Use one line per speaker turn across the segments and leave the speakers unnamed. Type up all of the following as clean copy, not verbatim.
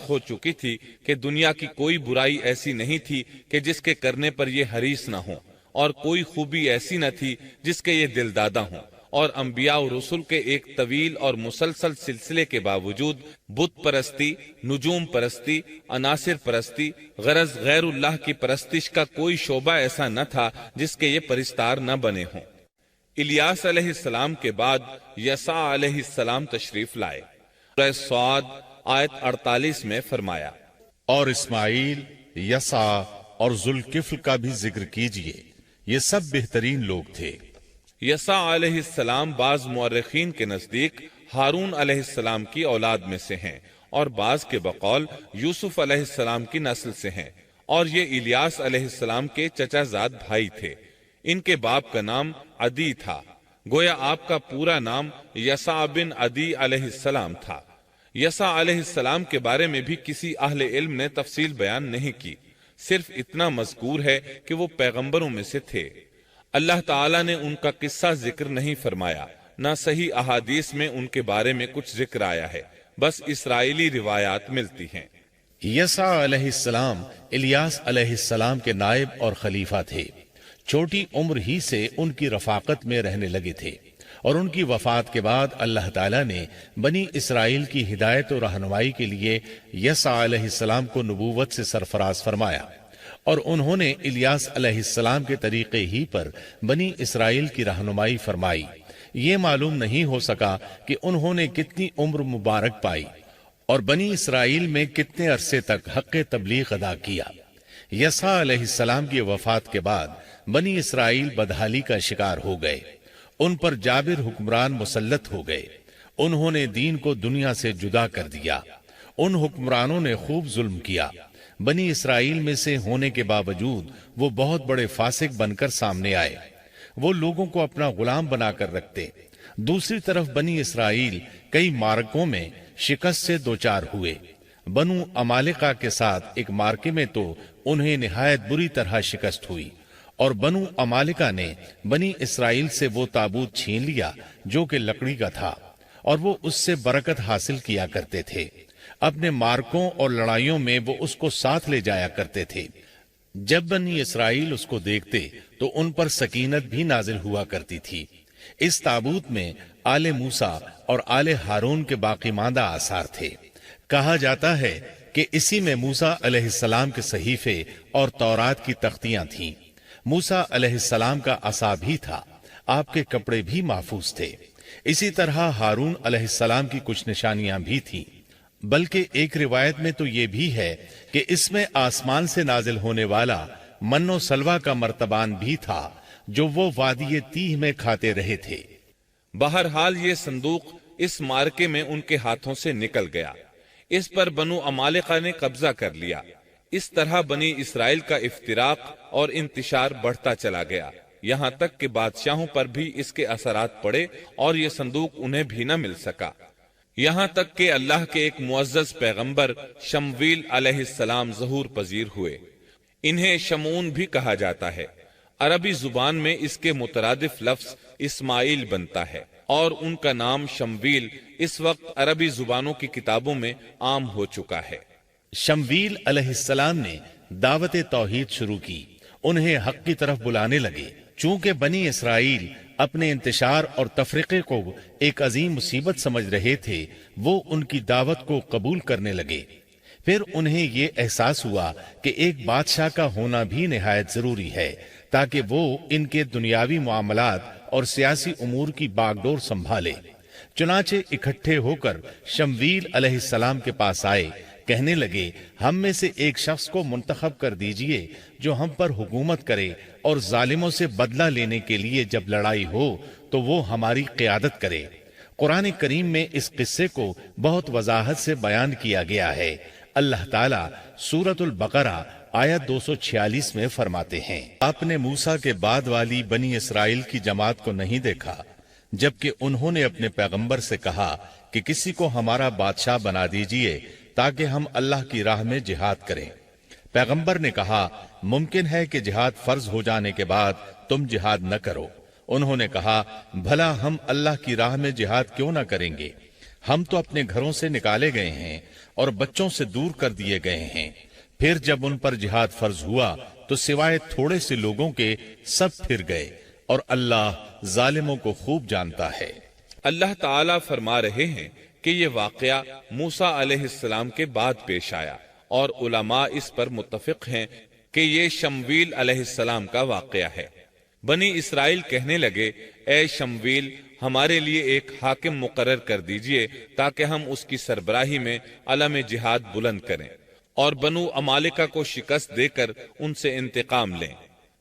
راسخ ہو چکی تھی کہ دنیا کی کوئی برائی ایسی نہیں تھی کہ جس کے کرنے پر یہ حریص نہ ہوں، اور کوئی خوبی ایسی نہ تھی جس کے یہ دل دادا ہوں، اور انبیاء و رسل کے ایک طویل اور مسلسل سلسلے کے باوجود بت پرستی، نجوم پرستی، عناصر پرستی، غرض غیر اللہ کی پرستش کا کوئی شعبہ ایسا نہ تھا جس کے یہ پرستار نہ بنے ہوں۔ الیاس علیہ السلام کے بعد یسع علیہ السلام تشریف لائے۔ سورہ صاد آیت 48 میں فرمایا،
اور اسماعیل، یسع اور ذوالکفل کا بھی ذکر کیجئے، یہ سب بہترین لوگ تھے۔
یسع علیہ السلام بعض مورخین کے نزدیک ہارون علیہ السلام کی اولاد میں سے ہیں، اور بعض کے بقول یوسف علیہ السلام کی نسل سے ہیں، اور یہ الیاس علیہ السلام کے چچا زاد بھائی تھے۔ ان کے باپ کا نام عدی تھا، گویا آپ کا پورا نام یسع بن عدی علیہ السلام تھا۔ یسع علیہ السلام کے بارے میں بھی کسی اہل علم نے تفصیل بیان نہیں کی، صرف اتنا مذکور ہے کہ وہ پیغمبروں میں سے تھے۔ اللہ تعالیٰ نے ان کا قصہ ذکر نہیں فرمایا، نہ صحیح احادیث میں ان کے بارے میں کچھ ذکر آیا ہے، بس اسرائیلی روایات ملتی ہیں۔
یسع علیہ السلام الیاس علیہ السلام کے نائب اور خلیفہ تھے۔ چھوٹی عمر ہی سے ان کی رفاقت میں رہنے لگے تھے، اور ان کی وفات کے بعد اللہ تعالیٰ نے بنی اسرائیل کی ہدایت و رہنمائی کے لیے یسع علیہ السلام کو نبوت سے سرفراز فرمایا، اور انہوں نے الیاس علیہ السلام کے طریقے ہی پر بنی اسرائیل کی رہنمائی فرمائی۔ یہ معلوم نہیں ہو سکا کہ انہوں نے کتنی عمر مبارک پائی اور بنی اسرائیل میں کتنے عرصے تک حق تبلیغ ادا کیا۔ یسع علیہ السلام کی وفات کے بعد بنی اسرائیل بدحالی کا شکار ہو گئے، ان پر جابر حکمران مسلط ہو گئے، انہوں نے دین کو دنیا سے جدا کر دیا۔ ان حکمرانوں نے خوب ظلم کیا، بنی اسرائیل میں سے ہونے کے باوجود وہ بہت بڑے فاسق بن کر سامنے آئے، وہ لوگوں کو اپنا غلام بنا کر رکھتے۔ دوسری طرف بنی اسرائیل کئی معرکوں میں شکست سے دوچار ہوئے۔ بنو عمالقہ کے ساتھ ایک معرکے میں تو انہیں نہایت بری طرح شکست ہوئی، اور بنو عمالقہ نے بنی اسرائیل سے وہ تابوت چھین لیا جو کہ لکڑی کا تھا، اور وہ اس سے برکت حاصل کیا کرتے تھے۔ اپنے مارکوں اور لڑائیوں میں وہ اس کو ساتھ لے جایا کرتے تھے۔ جب بنی اسرائیل اس کو دیکھتے تو ان پر سکینت بھی نازل ہوا کرتی تھی۔ اس تابوت میں آل موسیٰ اور آل ہارون کے باقی ماندہ آثار تھے۔ کہا جاتا ہے کہ اسی میں موسیٰ علیہ السلام کے صحیفے اور تورات کی تختیاں تھیں۔ موسیٰ علیہ السلام کا عصا بھی تھا، آپ کے کپڑے بھی محفوظ تھے۔ اسی طرح ہارون علیہ السلام کی کچھ نشانیاں بھی تھیں، بلکہ ایک روایت میں تو یہ بھی ہے کہ اس میں آسمان سے نازل ہونے والا من و سلوہ کا مرتبان بھی تھا جو وہ وادی تیہ میں کھاتے رہے تھے۔
بہرحال یہ صندوق اس مارکے میں ان کے ہاتھوں سے نکل گیا، اس پر بنو عمالقہ نے قبضہ کر لیا۔ اس طرح بنی اسرائیل کا افتراق اور انتشار بڑھتا چلا گیا، یہاں تک کہ بادشاہوں پر بھی اس کے اثرات پڑے اور یہ صندوق انہیں بھی نہ مل سکا، یہاں تک کہ اللہ کے ایک معزز پیغمبر شمویل علیہ السلام ظہور پذیر ہوئے۔ انہیں شمعون بھی کہا جاتا ہے۔ عربی زبان میں اس کے مترادف لفظ اسماعیل بنتا ہے، اور ان کا نام شمویل اس وقت عربی زبانوں کی کتابوں میں عام ہو چکا ہے۔
شمویل علیہ السلام نے دعوت توحید شروع کی، انہیں حق کی طرف بلانے لگے۔ چونکہ بنی اسرائیل اپنے انتشار اور تفرقے کو ایک عظیم مصیبت سمجھ رہے تھے، وہ ان کی دعوت کو قبول کرنے لگے۔ پھر انہیں یہ احساس ہوا کہ ایک بادشاہ کا ہونا بھی نہایت ضروری ہے تاکہ وہ ان کے دنیاوی معاملات اور سیاسی امور کی باغ ڈور سنبھالے۔ چنانچہ اکٹھے ہو کر شمویل علیہ السلام کے پاس آئے، کہنے لگے، ہم میں سے ایک شخص کو منتخب کر دیجئے جو ہم پر حکومت کرے اور ظالموں سے بدلہ لینے کے لیے جب لڑائی ہو تو وہ ہماری قیادت کرے۔ قرآن کریم میں اس قصے کو بہت وضاحت سے بیان کیا گیا ہے۔ اللہ تعالیٰ سورۃ البقرہ آیت 246 میں فرماتے ہیں، آپ نے موسیٰ کے بعد والی بنی اسرائیل کی جماعت کو نہیں دیکھا جبکہ انہوں نے اپنے پیغمبر سے کہا کہ کسی کو ہمارا بادشاہ بنا دیجئے تاکہ ہم اللہ کی راہ میں جہاد کریں۔ پیغمبر نے کہا، ممکن ہے کہ جہاد فرض ہو جانے کے بعد تم جہاد نہ کرو۔ انہوں نے کہا، بھلا ہم اللہ کی راہ میں جہاد کیوں نہ کریں گے؟ ہم تو اپنے گھروں سے نکالے گئے ہیں اور بچوں سے دور کر دیے گئے ہیں. پھر جب ان پر جہاد فرض ہوا تو سوائے تھوڑے سے لوگوں کے سب پھر گئے، اور اللہ ظالموں کو خوب جانتا ہے.
اللہ تعالیٰ فرما رہے ہیں کہ یہ واقعہ موسیٰ علیہ السلام کے بعد پیش آیا، اور علماء اس پر متفق ہیں کہ یہ شمویل علیہ السلام کا واقعہ ہے. بنی اسرائیل کہنے لگے، اے شمویل، ہمارے لیے ایک حاکم مقرر کر دیجئے تاکہ ہم اس کی سربراہی میں علم جہاد بلند کریں اور بنو عمالقہ کو شکست دے کر ان سے انتقام لیں.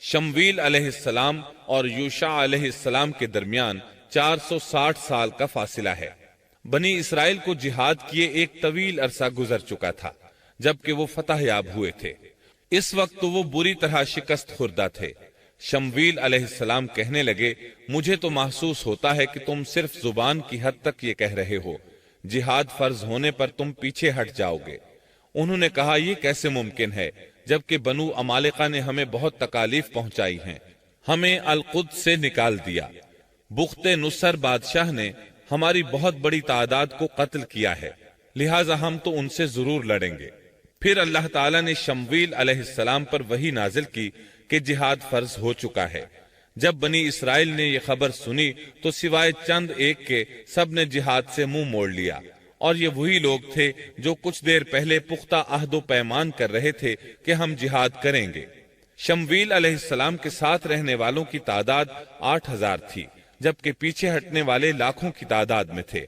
شمویل علیہ السلام اور یوشع علیہ السلام کے درمیان 460 سال کا فاصلہ ہے. بنی اسرائیل کو جہاد کیے ایک طویل عرصہ گزر چکا تھا جبکہ وہ فتح یاب ہوئے تھے. اس وقت تو وہ بری طرح شکست خوردہ تھے. شمویل علیہ السلام کہنے لگے، مجھے تو محسوس ہوتا ہے کہ تم صرف زبان کی حد تک یہ کہہ رہے ہو، جہاد فرض ہونے پر تم پیچھے ہٹ جاؤ گے. انہوں نے کہا، یہ کیسے ممکن ہے جبکہ بنو عمالقہ نے ہمیں بہت تکالیف پہنچائی ہیں، ہمیں القدس سے نکال دیا. بخت نصر بادشاہ نے ہماری بہت بڑی تعداد کو قتل کیا ہے، لہٰذا ہم تو ان سے ضرور لڑیں گے. پھر اللہ تعالیٰ نے شمویل علیہ السلام پر وحی نازل کی کہ جہاد فرض ہو چکا ہے. جب بنی اسرائیل نے یہ خبر سنی تو سوائے چند ایک کے سب نے جہاد سے منہ موڑ لیا، اور یہ وہی لوگ تھے جو کچھ دیر پہلے پختہ عہد و پیمان کر رہے تھے کہ ہم جہاد کریں گے. شمویل علیہ السلام کے ساتھ رہنے والوں کی تعداد 8000 تھی، جبکہ پیچھے ہٹنے والے لاکھوں کی تعداد میں تھے،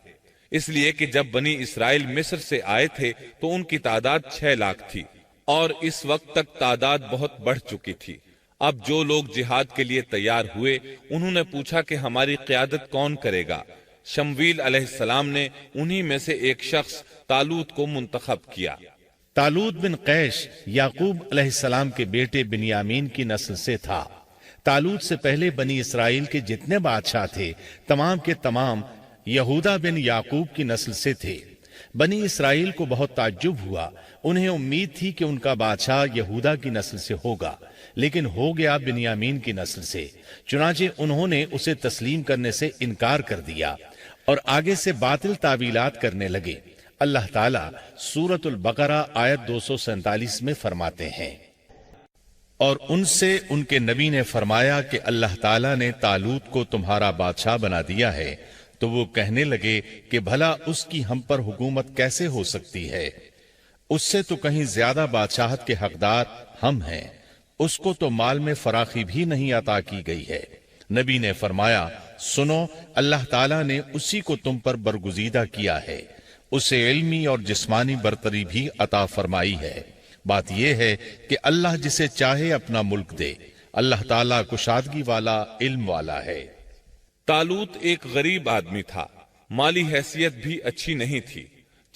اس لیے کہ جب بنی اسرائیل مصر سے آئے تھے تو ان کی تعداد 6 لاکھ تھی، اور اس وقت تک تعداد بہت بڑھ چکی تھی. اب جو لوگ جہاد کے لیے تیار ہوئے انہوں نے پوچھا کہ ہماری قیادت کون کرے گا. شمویل علیہ السلام نے انہی میں سے ایک شخص طالوت کو منتخب کیا.
طالوت بن قیش یعقوب علیہ السلام کے بیٹے بنیامین کی نسل سے تھا. طالوت سے پہلے بنی اسرائیل کے جتنے بادشاہ تھے تمام کے تمام یہودا بن یعقوب کی نسل سے تھے. بنی اسرائیل کو بہت تعجب ہوا، انہیں امید تھی کہ ان کا بادشاہ یہودا کی نسل سے ہوگا، لیکن ہو گیا بنیامین کی نسل سے. چنانچہ انہوں نے اسے تسلیم کرنے سے انکار کر دیا اور آگے سے باطل تعویلات کرنے لگے. اللہ تعالیٰ سورۃ البقرہ آیت 247 میں فرماتے ہیں، اور ان سے ان کے نبی نے فرمایا کہ اللہ تعالیٰ نے طالوت کو تمہارا بادشاہ بنا دیا ہے. تو وہ کہنے لگے کہ بھلا اس کی ہم پر حکومت کیسے ہو سکتی ہے؟ اس سے تو کہیں زیادہ بادشاہت کے حقدار ہم ہیں. اس کو تو مال میں فراخی بھی نہیں عطا کی گئی ہے. نبی نے فرمایا، سنو، اللہ تعالیٰ نے اسی کو تم پر برگزیدہ کیا ہے، اسے علمی اور جسمانی برتری بھی عطا فرمائی ہے. بات یہ ہے کہ اللہ جسے چاہے اپنا ملک دے. اللہ تعالیٰ کشادگی والا، علم والا ہے.
طالوت ایک غریب آدمی تھا، مالی حیثیت بھی اچھی نہیں تھی،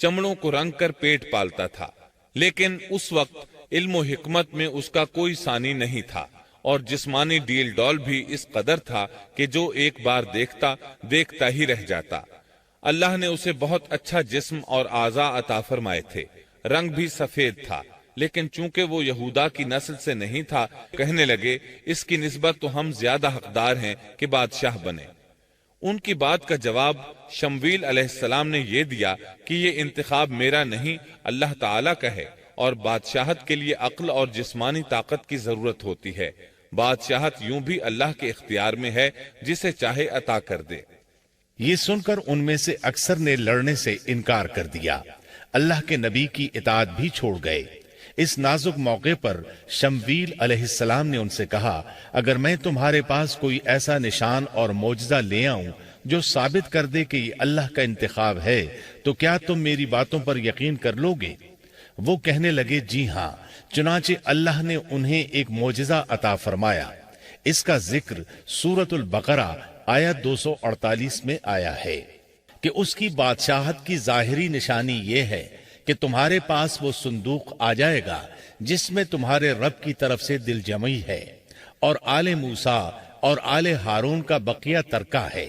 چمڑوں کو رنگ کر پیٹ پالتا تھا، لیکن اس وقت علم و حکمت میں اس کا کوئی ثانی نہیں تھا، اور جسمانی ڈیل ڈول بھی اس قدر تھا کہ جو ایک بار دیکھتا ہی رہ جاتا. اللہ نے اسے بہت اچھا جسم اور اعضاء عطا فرمائے تھے، رنگ بھی سفید تھا، لیکن چونکہ وہ یہودا کی نسل سے نہیں تھا، کہنے لگے اس کی نسبت تو ہم زیادہ حقدار ہیں کہ بادشاہ بنے. ان کی بات کا جواب شمویل علیہ السلام نے یہ دیا کہ یہ انتخاب میرا نہیں، اللہ تعالیٰ کا ہے، اور بادشاہت کے لیے عقل اور جسمانی طاقت کی ضرورت ہوتی ہے. بادشاہت یوں بھی اللہ کے اختیار میں ہے، جسے چاہے عطا کر دے.
یہ سن کر ان میں سے اکثر نے لڑنے سے انکار کر دیا، اللہ کے نبی کی اطاعت بھی چھوڑ گئے. اس نازک موقع پر شمویل علیہ السلام نے ان سے کہا، اگر میں تمہارے پاس کوئی ایسا نشان اور معجزہ لے آؤں جو ثابت کر دے کہ یہ اللہ کا انتخاب ہے تو کیا تم میری باتوں پر یقین کر لو گے؟ وہ کہنے لگے، جی ہاں. چنانچہ اللہ نے انہیں ایک معجزہ عطا فرمایا. اس کا ذکر سورۃ البقرہ آیت 248 میں آیا ہے کہ اس کی بادشاہت کی ظاہری نشانی یہ ہے کہ تمہارے پاس وہ صندوق آ جائے گا جس میں تمہارے رب کی طرف سے دل جمعی ہے، اور آل موسیٰ اور آل ہارون کا بقیہ ترکہ ہے.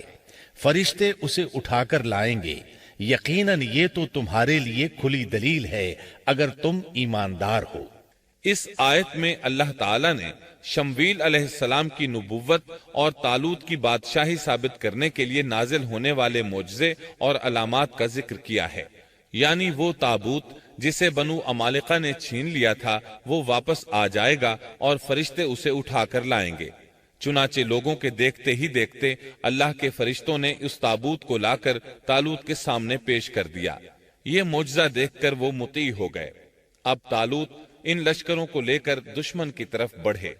فرشتے اسے اٹھا کر لائیں گے. یقیناً یہ تو تمہارے لیے کھلی دلیل ہے اگر تم ایماندار ہو.
اس آیت میں اللہ تعالیٰ نے شمویل علیہ السلام کی نبوت اور طالوت کی بادشاہی ثابت کرنے کے لیے نازل ہونے والے معجزے اور علامات کا ذکر کیا ہے، یعنی وہ تابوت جسے بنو عمالقہ نے چھین لیا تھا وہ واپس آ جائے گا اور فرشتے اسے اٹھا کر لائیں گے۔ چنانچہ لوگوں کے دیکھتے ہی دیکھتے اللہ کے فرشتوں نے اس تابوت کو لا کر طالوت کے سامنے پیش کر دیا۔ یہ معجزہ دیکھ کر وہ مطیع ہو گئے۔ اب طالوت ان لشکروں کو لے کر دشمن کی طرف بڑھے۔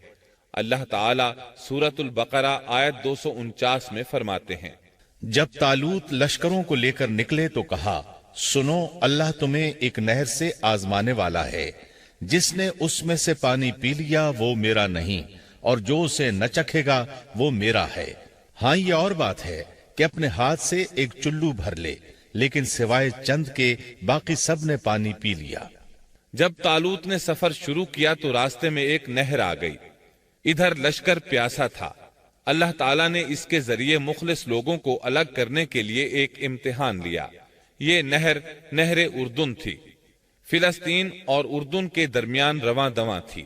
اللہ تعالیٰ سورۃ البقرہ آیت 249 میں فرماتے ہیں،
جب طالوت لشکروں کو لے کر نکلے تو کہا، سنو، اللہ تمہیں ایک نہر سے آزمانے والا ہے، جس نے اس میں سے پانی پی لیا وہ میرا نہیں، اور جو اسے نہ چکھے گا وہ میرا ہے۔ ہاں یہ اور بات ہے کہ اپنے ہاتھ سے ایک چلو بھر لے، لیکن سوائے چند کے باقی سب نے پانی پی لیا۔
جب طالوت نے سفر شروع کیا تو راستے میں ایک نہر آ گئی۔ ادھر لشکر پیاسا تھا۔ اللہ تعالیٰ نے اس کے ذریعے مخلص لوگوں کو الگ کرنے کے لیے ایک امتحان لیا۔ یہ نہر اردن تھی۔ فلسطین اور اردن کے درمیان رواں دواں تھی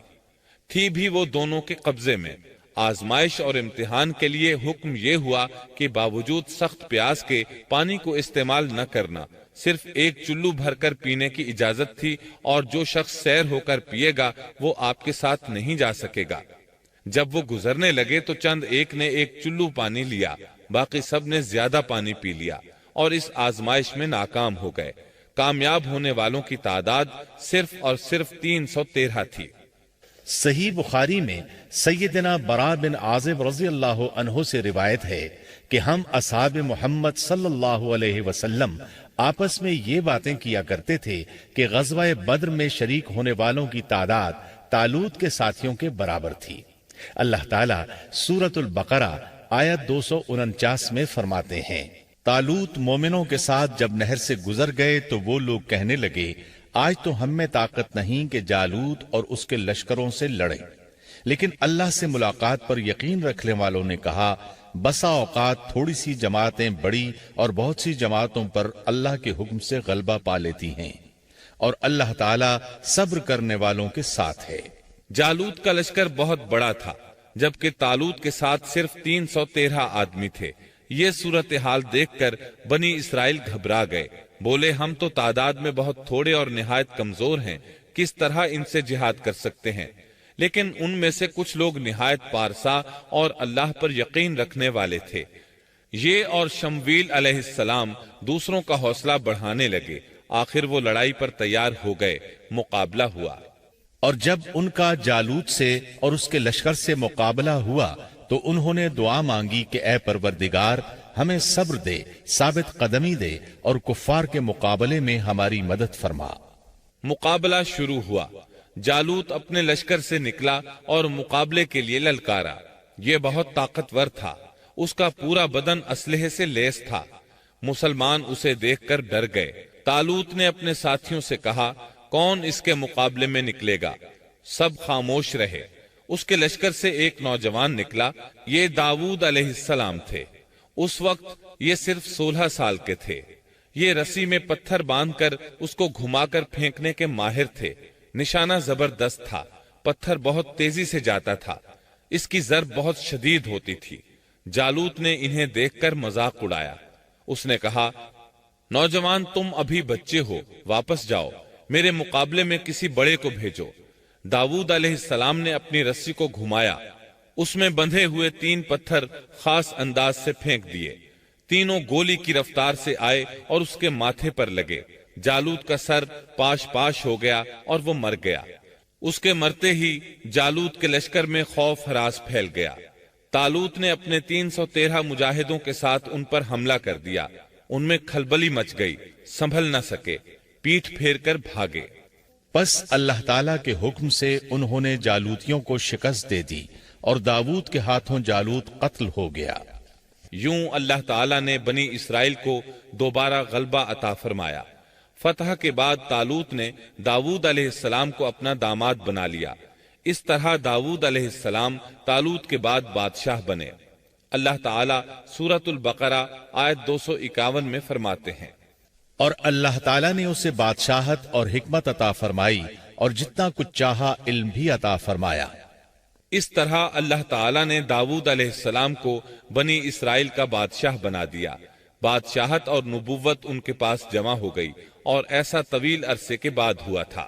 بھی وہ دونوں کے قبضے میں۔ آزمائش اور امتحان کے لیے حکم یہ ہوا کہ باوجود سخت پیاس کے پانی کو استعمال نہ کرنا، صرف ایک چلو بھر کر پینے کی اجازت تھی، اور جو شخص سیر ہو کر پیے گا وہ آپ کے ساتھ نہیں جا سکے گا۔ جب وہ گزرنے لگے تو چند ایک نے ایک چلو پانی لیا، باقی سب نے زیادہ پانی پی لیا اور اس آزمائش میں ناکام ہو گئے۔ کامیاب ہونے والوں کی تعداد صرف اور صرف 313 تھی۔
صحیح بخاری میں سیدنا برا بن عازب رضی اللہ عنہ سے روایت ہے کہ ہم اصحاب محمد صلی اللہ علیہ وسلم آپس میں یہ باتیں کیا کرتے تھے کہ غزوہ بدر میں شریک ہونے والوں کی تعداد طالوت کے ساتھیوں کے برابر تھی۔ اللہ تعالیٰ سورۃ البقرہ آیت 249 میں فرماتے ہیں، طالوت مومنوں کے ساتھ جب نہر سے گزر گئے تو وہ لوگ کہنے لگے، آج تو ہم میں طاقت نہیں کہ جالوت اور اس کے لشکروں سے لڑیں۔ لیکن اللہ سے ملاقات پر یقین رکھنے والوں نے کہا، بسا اوقات تھوڑی سی جماعتیں بڑی اور بہت سی جماعتوں پر اللہ کے حکم سے غلبہ پا لیتی ہیں، اور اللہ تعالیٰ صبر کرنے والوں کے ساتھ ہے۔
جالوت کا لشکر بہت بڑا تھا، جبکہ طالوت کے ساتھ صرف 313 آدمی تھے۔ یہ صورتحال دیکھ کر بنی اسرائیل گھبرا گئے، بولے ہم تو تعداد میں بہت تھوڑے اور نہایت کمزور ہیں، کس طرح ان سے جہاد کر سکتے ہیں؟ لیکن ان میں سے کچھ لوگ نہایت پارسا اور اللہ پر یقین رکھنے والے تھے۔ یہ اور شمویل علیہ السلام دوسروں کا حوصلہ بڑھانے لگے۔ آخر وہ لڑائی پر تیار ہو گئے، مقابلہ ہوا۔
اور جب ان کا جالوت سے اور اس کے لشکر سے مقابلہ ہوا تو انہوں نے دعا مانگی کہ اے پروردگار، ہمیں صبر دے، ثابت قدمی دے، اور کفار کے مقابلے میں ہماری مدد فرما۔
مقابلہ شروع ہوا۔ جالوت اپنے لشکر سے نکلا اور مقابلے کے لیے للکارا۔ یہ بہت طاقتور تھا، اس کا پورا بدن اسلحے سے لیس تھا۔ مسلمان اسے دیکھ کر ڈر گئے۔ طالوت نے اپنے ساتھیوں سے کہا، کون اس کے مقابلے میں نکلے گا؟ سب خاموش رہے۔ اس کے لشکر سے ایک نوجوان نکلا، یہ داؤد علیہ السلام تھے۔ اس وقت یہ صرف 16 سال کے تھے۔ یہ رسی میں پتھر باندھ کر اس کو گھما کر پھینکنے کے ماہر تھے۔ نشانہ زبردست تھا، پتھر بہت تیزی سے جاتا تھا، اس کی ضرب بہت شدید ہوتی تھی۔ جالوت نے انہیں دیکھ کر مذاق اڑایا۔ اس نے کہا، نوجوان تم ابھی بچے ہو، واپس جاؤ، میرے مقابلے میں کسی بڑے کو بھیجو۔ داؤد علیہ السلام نے اپنی رسی کو گھمایا، اس میں بندھے ہوئے 3 پتھر خاص انداز سے پھینک دیے۔ تینوں گولی کی رفتار سے آئے اور اس کے ماتھے پر لگے۔ جالوت کا سر پاش پاش ہو گیا اور وہ مر گیا۔ اس کے مرتے ہی جالوت کے لشکر میں خوف ہراس پھیل گیا۔ طالوت نے اپنے 313 مجاہدوں کے ساتھ ان پر حملہ کر دیا۔ ان میں کھلبلی مچ گئی، سنبھل نہ سکے، پیٹھ پھیر کر بھاگے۔
پس اللہ تعالیٰ کے حکم سے انہوں نے جالوتیوں کو شکست دے دی اور داؤد کے ہاتھوں جالوت قتل ہو گیا۔
یوں اللہ تعالیٰ نے بنی اسرائیل کو دوبارہ غلبہ عطا فرمایا۔ فتح کے بعد طالوت نے داؤد علیہ السلام کو اپنا داماد بنا لیا۔ اس طرح داؤد علیہ السلام طالوت کے بعد بادشاہ بنے۔ اللہ تعالیٰ سورۃ البقرہ آیت 251 میں فرماتے ہیں،
اور اللہ تعالیٰ نے اسے بادشاہت اور حکمت عطا فرمائی اور جتنا کچھ چاہا علم بھی عطا فرمایا۔
اس طرح اللہ تعالیٰ نے داؤد علیہ السلام کو بنی اسرائیل کا بادشاہ بنا دیا۔ بادشاہت اور نبوت ان کے پاس جمع ہو گئی، اور ایسا طویل عرصے کے بعد ہوا تھا۔